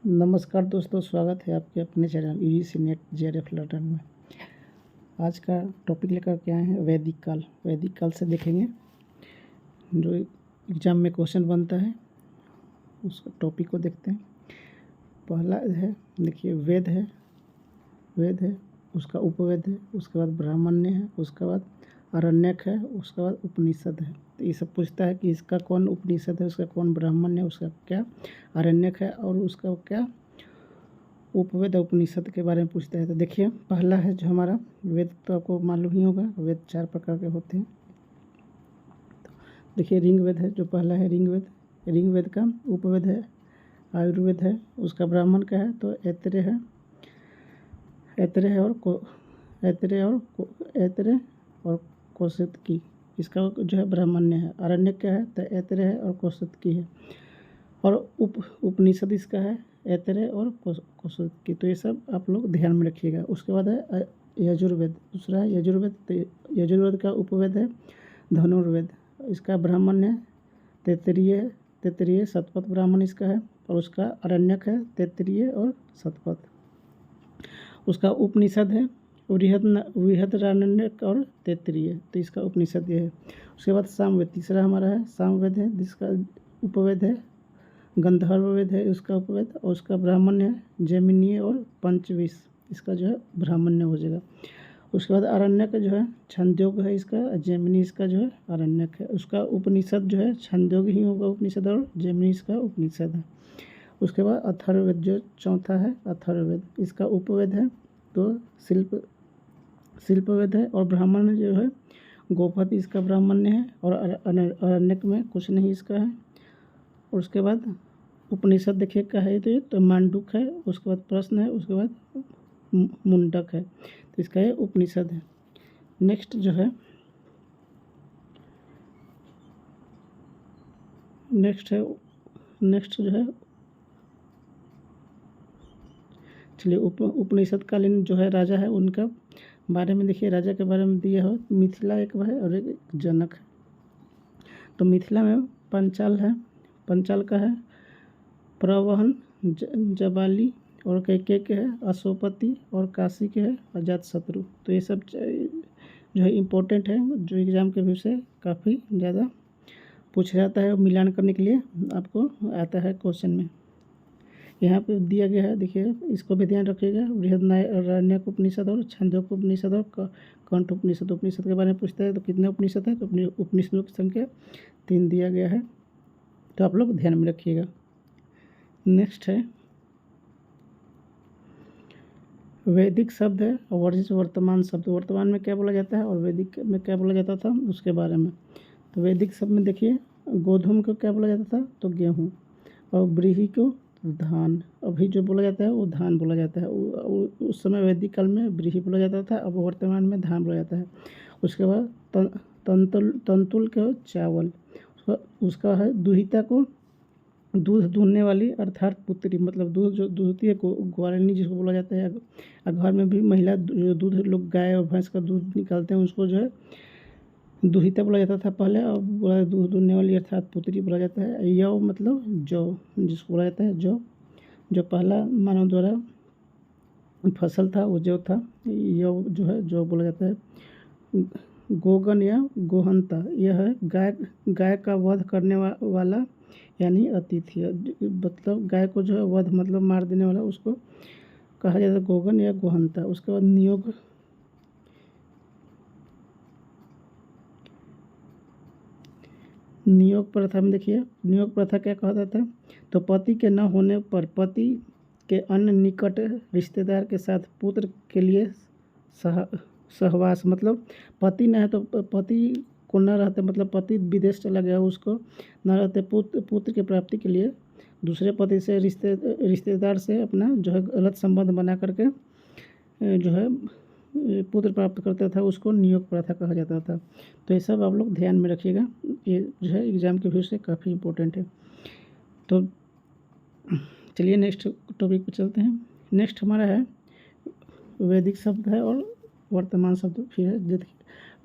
नमस्कार दोस्तों, स्वागत है आपके अपने channel UGC net JRF learner में। आज का टॉपिक लेकर के आए हैं वैदिक काल। वैदिक काल से देखेंगे जो एग्जाम में क्वेश्चन बनता है, उस टॉपिक को देखते हैं। पहला है, देखिए वेद है, उसका उपवेद है, उसके बाद ब्राह्मण्य है, उसके बाद आरण्यक है, उसके बाद उपनिषद है। तो ये सब पूछता है कि इसका कौन उपनिषद है, उसका कौन ब्राह्मण्य है, उसका क्या आरण्यक है और उसका क्या उपवेद उपनिषद के बारे में पूछता है। तो देखिए पहला है जो हमारा वेद, तो आपको मालूम ही होगा वेद 4 प्रकार के होते हैं। तो देखिए ऋग्वेद है जो पहला है, ऋग्वेद का उपवेद है आयुर्वेद है, उसका ब्राह्मण का है तो ऐतरेय और कौशिकी, इसका जो है ब्राह्मण्य है। आरण्यक क्या है तो ऐतरेय है और कौशिकी है। और उपनिषद इसका है ऐतरेय और कौशिकी। तो ये सब आप लोग ध्यान में रखिएगा। उसके बाद है यजुर्वेद, दूसरा है यजुर्वेद। तो यजुर्वेद का उपवेद है धनुर्वेद, इसका ब्राह्मण है तैत्तिरीय शतपथ ब्राह्मण इसका है, और उसका आरण्यक है तैत्तिरीय और शतपथ। उसका उपनिषद है बृहदारण्यक और तैत्तिरीय, तो इसका उपनिषद ये है। उसके बाद सामवेद, तीसरा हमारा है सामवेद है, जिसका उपवेद है गंधर्ववेद है उसका उपवेद, और उसका ब्राह्मण्य है जैमिनीय और पंचविश, इसका जो है ब्राह्मण्य हो जाएगा। उसके बाद आरण्यक जो है छंदोग है इसका, जैमिनी इसका जो है आरण्यक है। उसका उपनिषद जो है छंदोग ही होगा उपनिषद, और जैमिनी इसका उपनिषद है। उसके बाद अथर्ववेद जो चौथा है अथर्ववेद, इसका उपवेद है तो शिल्पवेद है, और ब्राह्मण जो है गोपति इसका ब्राह्मण्य है, और आरण्यक में कुछ नहीं इसका है। और उसके बाद उपनिषद देखिए का है तो मांडुक है, उसके बाद प्रश्न है, उसके बाद मुंडक है, तो इसका ये उपनिषद है। नेक्स्ट जो है चलिए उपनिषद कालीन जो है राजा है उनका बारे में देखिए। राजा के बारे में दिया हो, मिथिला एक है और एक जनक है। तो मिथिला में पंचाल है, पंचाल का है प्रवहन जबाली, और कैके के है अशोपति, और काशी के है अजातशत्रु। तो ये सब जो है इम्पोर्टेंट है, जो एग्ज़ाम के व्यू से काफ़ी ज़्यादा पूछा जाता है, और मिलान करने के लिए आपको आता है क्वेश्चन में। यहाँ पे दिया गया है, देखिए इसको भी ध्यान रखिएगा। बृहदारण्यक उपनिषद और छंदोग उपनिषद और कंठ उपनिषद। उपनिषद के बारे में पूछता है तो कितने उपनिषद है, तो अपनी उपनिषदों की संख्या 3 दिया गया है, तो आप लोग ध्यान में रखिएगा। नेक्स्ट है वैदिक शब्द है और वर्जित वर्तमान शब्द। वर्तमान में क्या बोला जाता है और वैदिक में क्या बोला जाता था उसके बारे में। तो वैदिक शब्द में देखिए गोधूम को क्या बोला जाता था तो गेहूँ, और व्रीहि को धान। अभी जो बोला जाता है वो धान बोला जाता है। उस समय वैदिक काल में व्रीहि बोला जाता था, अब वर्तमान में धान बोला जाता है। उसके बाद तंतुल को चावल, उसका है दुहिता को दूध दूहने वाली अर्थात पुत्री, मतलब दूध जो दूहती है ग्वालिनी जिसको बोला जाता है। घर में भी महिला जो दूध लोग गाय और भैंस का दूध निकालते हैं उसको जो है दुहिता बोला जाता था पहले, और बोला दूध दूहने वाली अर्थात पुत्री बोला जाता है। यव मतलब जौ, जिसको बोला जाता है जौ, जो पहला मानव द्वारा फसल था वो जौ था। यव जो है जौ बोला जाता है। गोगन या गोहंता, यह है गाय का वध करने वाला यानी अतिथि, मतलब गाय को जो है वध मतलब मार देने वाला, उसको कहा जाता है गोगन या गोहंता। उसके बाद नियोग प्रथा में देखिए नियोग प्रथा क्या कहा जाता है तो पति के न होने पर पति के अन्य निकट रिश्तेदार के साथ पुत्र के लिए सहवास, मतलब पति न है तो पति को न रहते, मतलब पति विदेश चला गया उसको न रहते, पुत्र की प्राप्ति के लिए दूसरे पति से रिश्तेदार से अपना जो है गलत संबंध बना करके जो है पुत्र प्राप्त करता था, उसको नियोग प्रथा कहा जाता था। तो ये सब आप लोग ध्यान में रखिएगा, ये जो है एग्ज़ाम के व्यू से काफ़ी इम्पोर्टेंट है। तो चलिए नेक्स्ट टॉपिक पर चलते हैं। नेक्स्ट हमारा है वैदिक शब्द है और वर्तमान शब्द फिर है। देखिए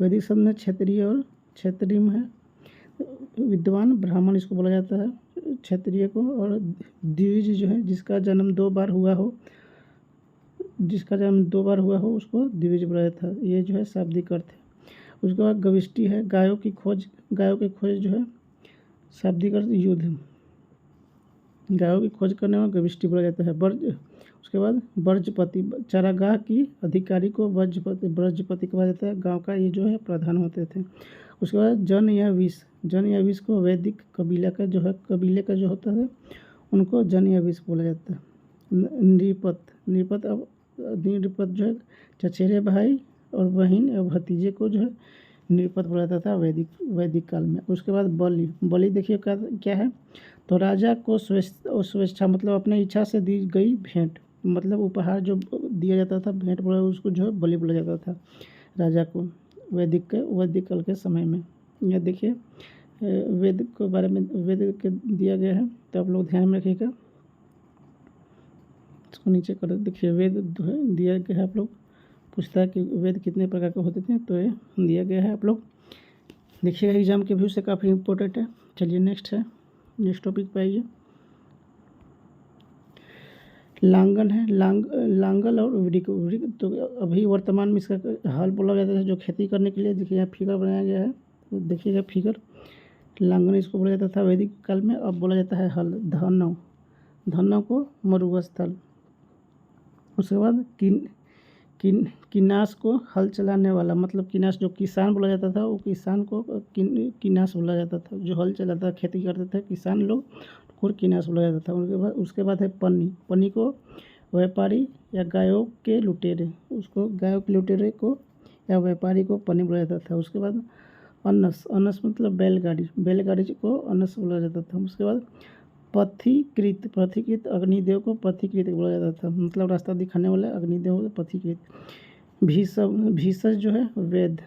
वैदिक शब्द में क्षेत्रीय और क्षेत्रीय है, विद्वान ब्राह्मण इसको बोला जाता है। क्षत्रिय को, और द्विज जो है जिसका जन्म 2 बार हुआ हो, उसको द्विज बोला जाता है। ये जो है शाब्दिक अर्थ है। उसके बाद गविष्टि है, गायों की खोज जो है शाब्दिक अर्थ युद्ध, गायों की खोज करने में गविष्टि बोला जाता है। उसके बाद ब्रजपति, चारागाह की अधिकारी को ब्रजपति कहा जाता है। गांव का ये जो है प्रधान होते थे। उसके बाद जन या विष को वैदिक कबीले का जो होता है उनको जन या विष बोला जाता है। नृपत जो है चचेरे भाई और बहन और भतीजे को जो है नृपत बोला जाता था वैदिक काल में। उसके बाद बलि देखिए क्या है, तो राजा को स्वेच्छा मतलब अपने इच्छा से दी गई भेंट, मतलब उपहार जो दिया जाता था, भेंट बोला, उसको जो है बलि बोला जाता था राजा को वैदिक काल के समय में। यह देखिए वेद के बारे में के दिया गया है, तो आप लोग ध्यान में रखिएगा। इसको नीचे कर देखिए, वेद दिया गया है। आप लोग पूछता है कि वेद कितने प्रकार के होते थे, तो ये दिया गया है। आप लोग देखिएगा, एग्जाम के व्यू से काफ़ी इंपॉर्टेंट है। चलिए नेक्स्ट टॉपिक पे आइए। लांगल है, लांगल और वृक तो अभी वर्तमान में इसका हल बोला जाता है, जो खेती करने के लिए। देखिए यहाँ फिगर बनाया गया है, तो देखिएगा फिगर। लांगल इसको बोला जाता था वैदिक काल में, अब बोला जाता है हल। धनव को मरुस्थल। उसके बाद किनास को हल चलाने वाला, मतलब किनास जो किसान बोला जाता था, वो किसान को किनास बोला जाता था। जो हल चलाता खेती करते थे किसान लोग को किनास बोला जाता था। उसके बाद है पन्नी को व्यापारी या गायों के लुटेरे को या व्यापारी को पन्नी बोला जाता था। उसके बाद अनस मतलब बैलगाड़ी को अनस बोला जाता था। उसके बाद पथिकृत अग्निदेव को पथिकृत बोला जाता था, मतलब रास्ता दिखाने वाला अग्निदेव पथिकृत। भीषज जो है वेद।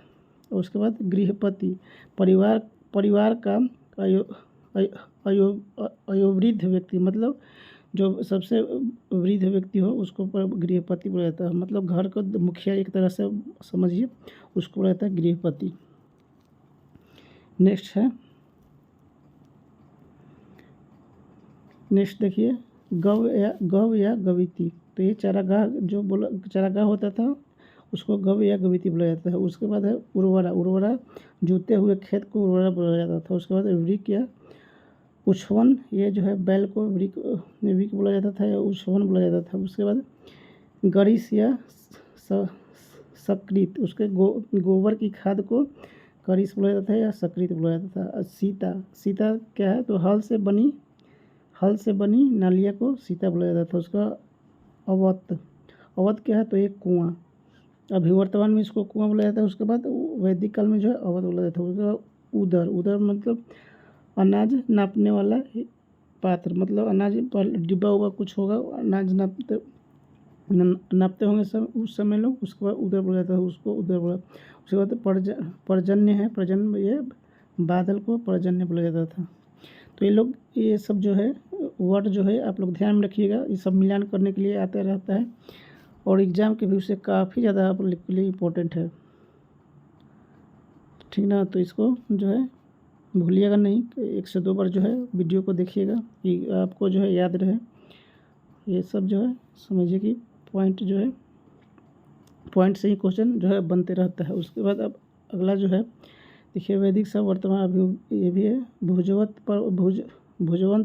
उसके बाद गृहपति परिवार का अयोवृद्ध व्यक्ति, मतलब जो सबसे वृद्ध व्यक्ति हो उसको गृहपति बोला जाता है, मतलब घर का मुखिया एक तरह से समझिए, उसको बोला जाता है गृहपति। नेक्स्ट देखिए, गव या गविती। तो ये चारागाह होता था, उसको गव या गविती बोला जाता है। उसके बाद है उर्वरा जूते हुए खेत को उर्वरा बोला जाता था। उसके बाद वृक या उछवन, ये जो है बैल को वृक बोला जाता था या उछवन बोला जाता था। उसके बाद गरीस या सकृत, उसके गोबर की खाद को गरीस बोला जाता था या सकृत बोला जाता था। सीता क्या है, तो हल से बनी नालिया को सीता बोला जाता था। उसका अवध क्या है, तो एक कुआं, अभी वर्तमान में इसको कुआं बोला जाता है। उसके बाद वैदिक काल में जो है अवध बोला जाता है। उसके बाद उदर मतलब अनाज नापने वाला पात्र, मतलब अनाज पर डिब्बा उब्बा कुछ होगा, अनाज नापते होंगे सब उस समय लोग, उसके बाद उदर बोला जाता है, उसको उदर बोला। उसके बाद पर्जन्य है, ये बादल को पर्जन्य बोला जाता था। तो ये सब जो है वर्ड जो है आप लोग ध्यान में रखिएगा, ये सब मिलान करने के लिए आता रहता है और एग्ज़ाम के व्यू से काफ़ी ज़्यादा आप लोग के लिए इम्पोर्टेंट है, ठीक ना। तो इसको जो है भूलिएगा नहीं, 1 से 2 बार जो है वीडियो को देखिएगा कि आपको जो है याद रहे। ये सब जो है समझिए कि पॉइंट से ही क्वेश्चन जो है बनते रहता है। उसके बाद अब अगला जो है देखिए, वैदिक सब वर्तमान अभी ये भी है। भुजवंत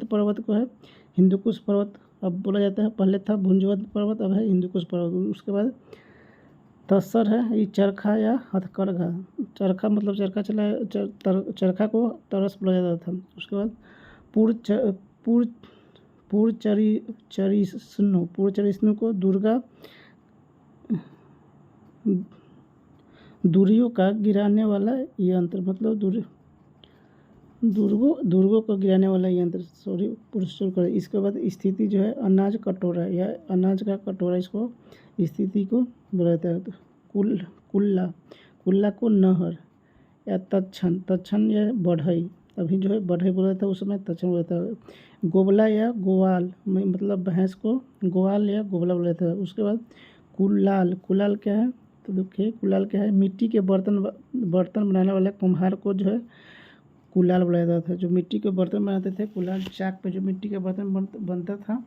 पर्वत को है हिंदुकुश पर्वत अब बोला जाता है, पहले था भुजवंत पर्वत, अब है हिंदुकुश पर्वत। उसके बाद तसर है, ये चरखा या हथकरघा, चरखा मतलब चरखा को तरस बोला जाता था। उसके बाद पूर्वचरिष्णु को दूरियों का गिराने वाला यंत्र, मतलब दुर्गों को गिराने वाला यंत्र, पुरुष। इसके बाद स्थिति जो है अनाज कटोरा या अनाज का कटोरा, इसको स्थिति को बोला जाता है। कुल्ला को नहर या तक्षण या बढ़ई, अभी जो है बढ़ई बोला जाता है, उस समय तक्षण बोला जाता है। गोबला या गोवाल, मतलब भैंस को गोवाल या गोबला बोला जाता है। उसके बाद कुलाल क्या है, तो देखिए कुलाल क्या है, मिट्टी के बर्तन बनाने वाले कुम्हार को जो है कुलाल बोला जाता था। जो मिट्टी के बर्तन बनाते थे, कुलाल चाक पे जो मिट्टी का बर्तन बनता था,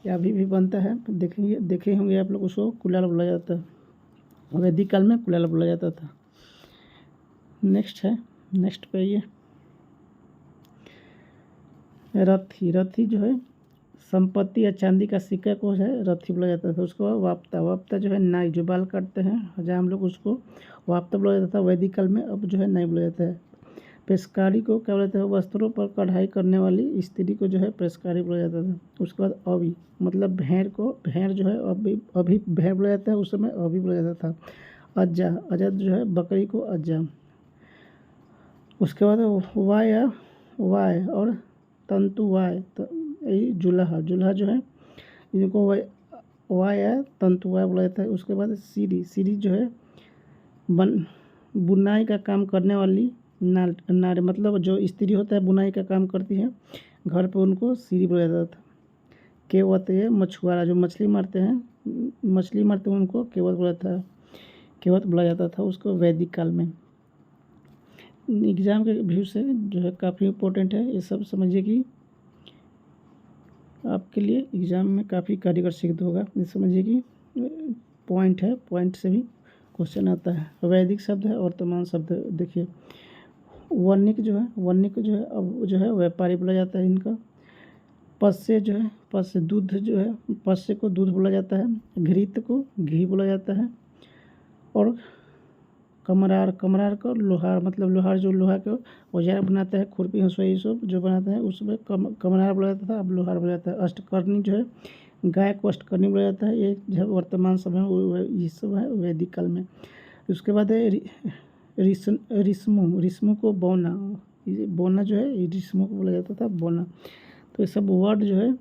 या अभी भी बनता है, देखे होंगे आप लोग, उसको कुलाल बोला जाता है। वैदिक काल में कुलाल बोला जाता था। नेक्स्ट पे ये रथी जो है संपत्ति या चांदी का सिक्का को है रथी बोला जाता था। उसको वाप्ता जो है नाई, जो बाल काटते हैं जहाँ हम लोग, उसको वाप्ता बोला जाता था वैदिक काल में। अब जो है नाई बोला जाता है। पेशकारी को क्या बोलते हैं, वस्त्रों पर कढ़ाई करने वाली स्त्री को जो है पेशकारी बोला जाता था। उसके बाद अभी, मतलब भेड़ जो है अभी भेड़ बोला जाता है, उस समय अभी बोला जाता था। अज्जा जो है बकरी को अज्जा। उसके बाद वाय और तंतु वाय, जुलाहा जो है इनको वाय या तंतु वाय बोला जाता है। उसके बाद सीरी जो है बुनाई का काम करने वाली नारी, मतलब जो स्त्री होता है बुनाई का काम करती है घर पे, उनको सीरी बोला जाता था। केवत, ये मछुआरा जो मछली मारते हैं उनको केवत बोला जाता था उसको वैदिक काल में। एग्ज़ाम के व्यू से जो है काफ़ी इम्पोर्टेंट है, ये सब समझिए कि आपके लिए एग्ज़ाम में काफ़ी कारगर सिद्ध होगा। ये समझिए कि पॉइंट है, पॉइंट से भी क्वेश्चन आता है। वैदिक शब्द है, वर्तमान शब्द है। देखिए वर्णिक जो है अब जो है व्यापारी बोला जाता है इनका। पश्य दूध जो है, पश्य को दूध बोला जाता है। घृत को घी बोला जाता है। और कमरार को लोहार, मतलब लोहार जो लोहा के औजार बनाता है, खुरपी हंसुआ ये सब जो बनाता है उसमें कमरार बोला जाता था, अब लोहार बोला जाता है। अष्टकर्णी जो है गाय को अष्टकर्णी बोला जाता है, ये जो वर्तमान समय ये सब है वैदिक काल में। उसके बाद है रिस्मु को बोना जो है रिस्मु को बोला जाता था, बोना। तो ये सब वर्ड जो है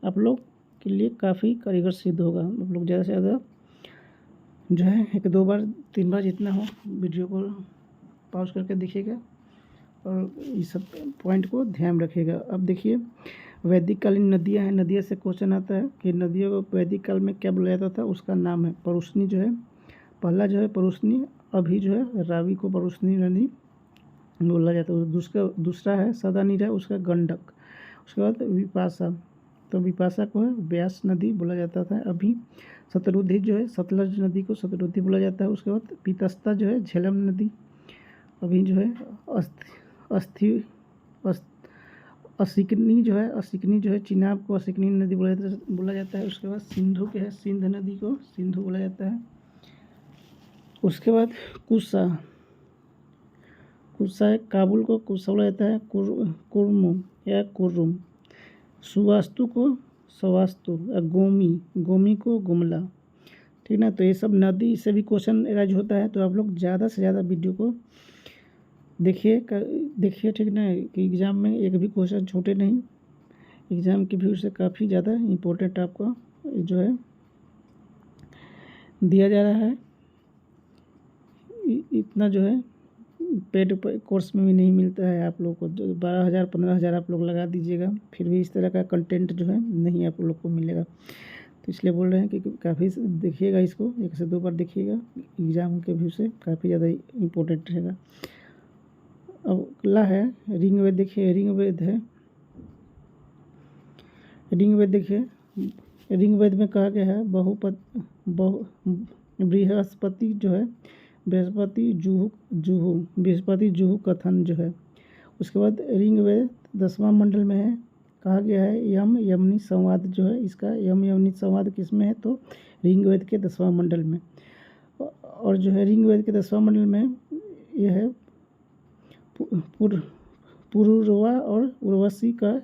आप लोग के लिए काफ़ी कारगर सिद्ध होगा। आप लोग ज़्यादा से ज़्यादा जो है 1-2 बार 3 बार जितना हो वीडियो को पॉज करके देखिएगा और इस सब पॉइंट को ध्यान रखिएगा। अब देखिए वैदिक कालीन नदियाँ हैं, नदियाँ से क्वेश्चन आता है कि नदियों को वैदिक काल में क्या बोला जाता था, उसका नाम है परुष्णी जो है, पहला जो है परुष्णी, अभी जो है रावी को परुष्णी नदी बोला जाता है। दूसरा है सदानीरा, उसका गंडक। उसके बाद विपाशा, तो विपाशा को है व्यास नदी बोला जाता था। अभी शतरुद्धि जो है सतलज नदी को शतरुद्धि बोला जाता है। उसके बाद पीतस्ता जो है झेलम नदी। अभी जो है असिकनी जो है चिनाब को असिकनी नदी बोला जाता है। उसके बाद सिंधु के है सिंध नदी को सिंधु बोला जाता है। उसके बाद कुसा है काबुल को कुसा बोला जाता है, कुर्मु या कुर्रुम। सुवास्तु को सवास्तु या गोमी को गुमला, ठीक ना। तो ये सब नदी से भी क्वेश्चन राइज होता है, तो आप लोग ज़्यादा से ज़्यादा वीडियो को देखिए, ठीक ना, कि एग्ज़ाम में एक भी क्वेश्चन छूटे नहीं। एग्ज़ाम के व्यू से काफ़ी ज़्यादा इम्पोर्टेंट आपका जो है दिया जा रहा है। इतना जो है पेड कोर्स में भी नहीं मिलता है आप लोग को। 12,000 15,000 आप लोग लगा दीजिएगा, फिर भी इस तरह का कंटेंट जो है नहीं आप लोग को मिलेगा। तो इसलिए बोल रहे हैं कि काफ़ी देखिएगा, इसको 1 से 2 बार देखिएगा, एग्ज़ाम के व्यू से काफ़ी ज़्यादा इम्पोर्टेंट रहेगा। अब अगला है ऋग्वेद। देखिए ऋग्वेद देखिए ऋग्वेद में कहा गया है बृहस्पति जो है बृहस्पति जुहू कथन जो है। उसके बाद ऋग्वेद 10वां मंडल में है, कहा गया है यमनी संवाद जो है, इसका यमनी संवाद किस में है, तो ऋग्वेद के 10वां मंडल में। और जो है ऋग्वेद के 10वां मंडल में यह है पुरुरवा और उर्वशी का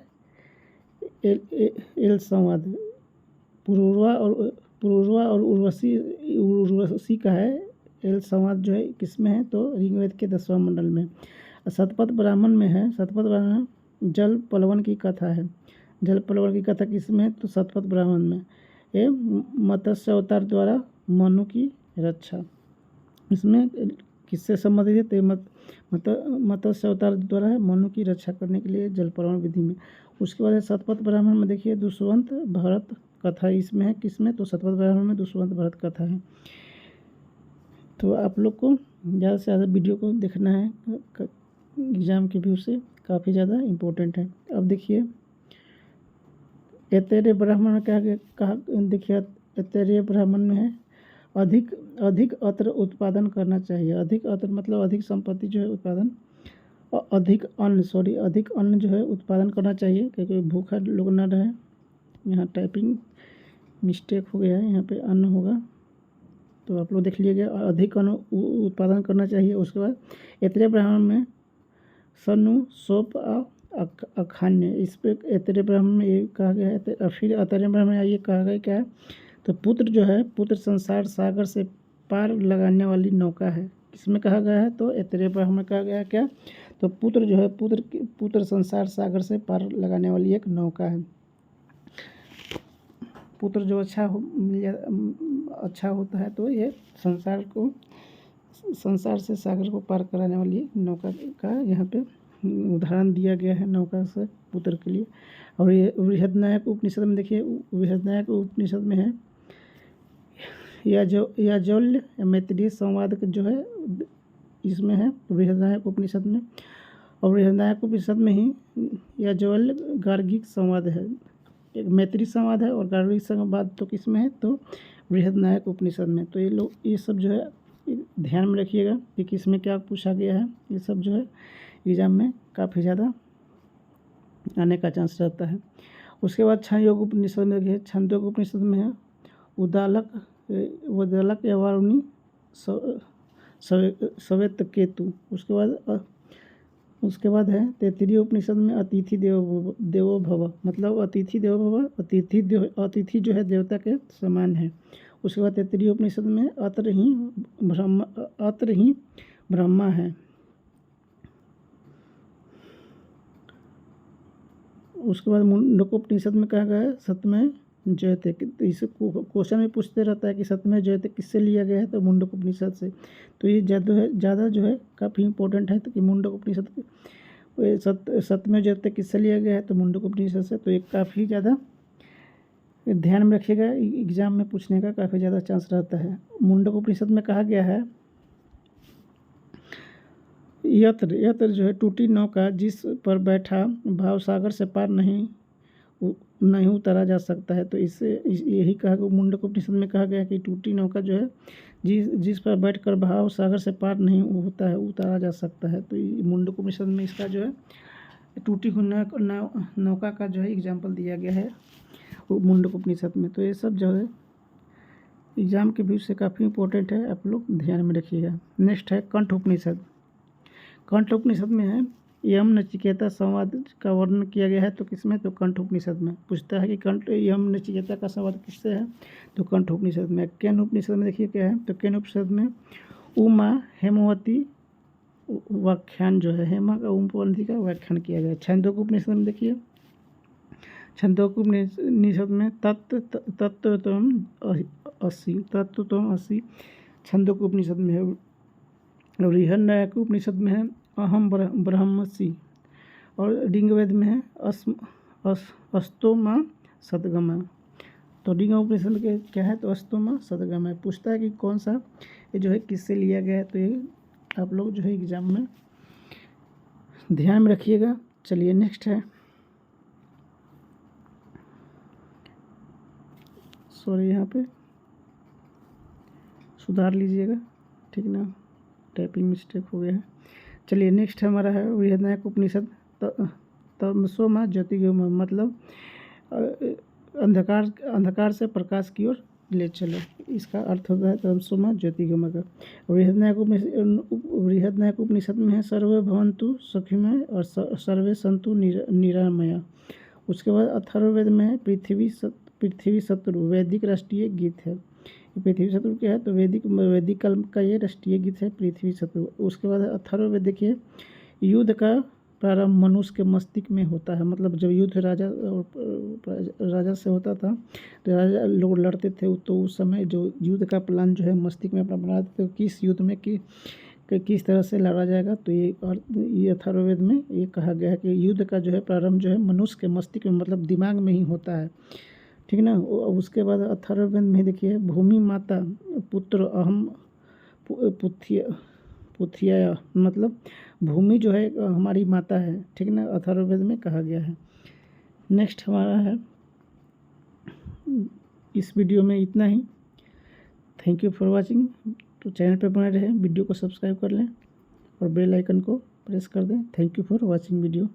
एल संवाद। पुरुरवा और उर्वशी का है एल संवाद जो है किस में है, तो ऋग्वेद के 10वां मंडल में। शतपथ ब्राह्मण में है, शतपथ ब्राह्मण जल पलवन की कथा है। जल पलवन की कथा किस में है, तो शतपथ ब्राह्मण में। ये मत्स्य अवतार द्वारा मनु की रक्षा, इसमें किससे संबंधित है, मत्स्य अवतार द्वारा है मनु की रक्षा करने के लिए जल पलवन विधि में। उसके बाद शतपथ ब्राह्मण में देखिए दुष्यंत भरत कथा इसमें है, किसमें, तो शतपथ ब्राह्मण में दुष्यंत भरत कथा है। तो आप लोग को ज़्यादा से ज़्यादा वीडियो को देखना है, एग्ज़ाम के व्यू से काफ़ी ज़्यादा इम्पोर्टेंट है। अब देखिए ऐतरेय ब्राह्मण में क्या कहा, देखिए ऐतरेय ब्राह्मण में है अधिक अधिक अत्र उत्पादन करना चाहिए। अधिक अत्र मतलब अधिक संपत्ति जो है उत्पादन, अधिक अन्न जो है उत्पादन करना चाहिए, क्योंकि भूखा लोग न रहे। यहाँ टाइपिंग मिस्टेक हो गया है, यहाँ पे अन्न होगा तो आप लोग देख लीजिएगा। अधिक अन्न उत्पादन करना चाहिए। उसके बाद ऐतरेय ब्राह्मण में सनु सोप अखान्य, इस पे ऐतरेय ब्राह्मण में ये कहा गया है। फिर ऐतरेय ब्राह्मण में ये कहा गया क्या है, तो पुत्र जो है, पुत्र संसार सागर से पार लगाने वाली नौका है। किसमें कहा गया है, तो ऐतरेय ब्राह्मण में कहा गया है क्या, तो पुत्र जो है, पुत्र संसार सागर से पार लगाने वाली एक नौका है। पुत्र जो अच्छा होता है तो ये संसार से सागर को पार कराने वाली नौका का यहाँ पे उदाहरण दिया गया है, नौका से पुत्र के लिए। और ये बृहदनायक उपनिषद में देखिए, बृहदनायक उपनिषद में है याज्वल्य मैत्रेय संवाद जो है इसमें है बृहदनायक उपनिषद में। और बृहदनायक उपनिषद में ही याज्वल्य गार्गिक संवाद है। एक मैत्री संवाद है और गार्गिक संवाद तो किस में है, तो बृहदनायक उपनिषद में। तो ये सब जो है ध्यान में रखिएगा कि किस में क्या पूछा गया है। ये सब जो है एग्ज़ाम में काफ़ी ज़्यादा आने का चांस रहता है। उसके बाद छंदोग उपनिषद में देखिए, छंदोग उपनिषद में है उदालक या वारुणी सवेत केतु। उसके बाद है तैत्तिरीय उपनिषद में अतिथि देवो भव, मतलब अतिथि देवो भव, अतिथि जो है देवता के समान है। उसके बाद तैत्तिरीय उपनिषद में अत्र ही ब्रह्मा है। उसके बाद मुंडकोपनिषद में कहा गया है सत्यमेव जयते। तो इसे क्वेश्चन में पूछते रहता है कि सत्यमेव जयते किससे लिया गया है, तो मुंडकोपनिषद से। तो ये ज़्यादा जो है काफ़ी इंपॉर्टेंट है, तो कि मुंडकोपनिषद सत्यमेव जयते किससे लिया गया है, तो मुंडकोपनिषद से। तो ये काफ़ी ज़्यादा ध्यान में रखिएगा, एग्जाम में पूछने का काफ़ी ज़्यादा चांस रहता है। मुंडकोपनिषद में कहा गया है यत्र जो है टूटी नौका जिस पर बैठा भाव सागर से पार नहीं उतारा जा सकता है। तो यही कहा गया मुंडकोपनिषद में कहा गया कि टूटी नौका जो है जिस पर बैठकर भाव सागर से पार नहीं होता है, उतारा जा सकता है। तो मुंडकोपनिषद में इसका जो है टूटी हुई नौका का जो है एग्जाम्पल दिया गया है मुंडकोपनिषद में। तो ये सब जो है एग्जाम के व्यू से काफ़ी इंपॉर्टेंट है, आप लोग ध्यान में रखिएगा। नेक्स्ट है कंठ उपनिषद। कंठ उपनिषद में है यम नचिकेता संवाद का वर्णन किया गया है। तो किसमें, तो कंठ उपनिषद में। पूछता है कि यम नचिकेता का संवाद किससे है, तो कंठ उपनिषद में। केन उपनिषद में देखिए क्या है, तो केन उपनिषद में उमा हेमवती व्याख्यान जो है, हेमा का उमवती का व्याख्यान किया गया है। छंदोग उपनिषद में देखिए, छंदोग उपनिषद में तत्वतम 80 छंदोग उपनिषद में है। बृहदनायक उपनिषद में है अहम ब्रह्मसि। और ऋग्वेद में है अस्तोमा सदगम। तो ऋग उपनिषद के क्या है, तो अस्तोमा सदगम है। पूछता है कि कौन सा ये जो है किससे लिया गया है, तो ये आप लोग जो है एग्जाम में ध्यान में रखिएगा। चलिए नेक्स्ट है, सॉरी यहाँ पे सुधार लीजिएगा, ठीक ना, टाइपिंग मिस्टेक हो गया है। चलिए नेक्स्ट हमारा है बृहदनायक उपनिषद तमसोमा ज्योतिर्गमय, मतलब अंधकार से प्रकाश की ओर ले चलो, इसका अर्थ होता है तमसोमा ज्योतिर्गमय का। बृहदनायक उपनिषद में है सर्वे भवन्तु सुखिमय और सर्वे सन्तु निरामया। उसके बाद अथर्ववेद में है पृथ्वी शत्रु, वैदिक राष्ट्रीय गीत है। पृथ्वी शत्रु क्या है, तो वैदिक काल का ये राष्ट्रीय गीत है पृथ्वी शत्रु। उसके बाद अथर्ववेद देखिए युद्ध का प्रारंभ मनुष्य के मस्तिष्क में होता है। मतलब जब युद्ध राजा से होता था, तो राजा लोग लड़ते थे, तो उस समय जो युद्ध का प्लान जो है मस्तिष्क में अपना बनाते थे, किस युद्ध में किस तरह से लड़ा जाएगा। तो ये अथर्ववेद में ये कहा गया है कि युद्ध का जो है प्रारंभ जो है मनुष्य के मस्तिष्क में, मतलब दिमाग में ही होता है, ठीक ना। उसके बाद अथर्ववेद में देखिए भूमि माता पुत्र अहम पुथिया मतलब भूमि जो है हमारी माता है, ठीक है ना, अथर्ववेद में कहा गया है। नेक्स्ट हमारा है, इस वीडियो में इतना ही। Thank you for watching. तो चैनल पे बने रहें, वीडियो को सब्सक्राइब कर लें और बेल आइकन को प्रेस कर दें। Thank you for watching video.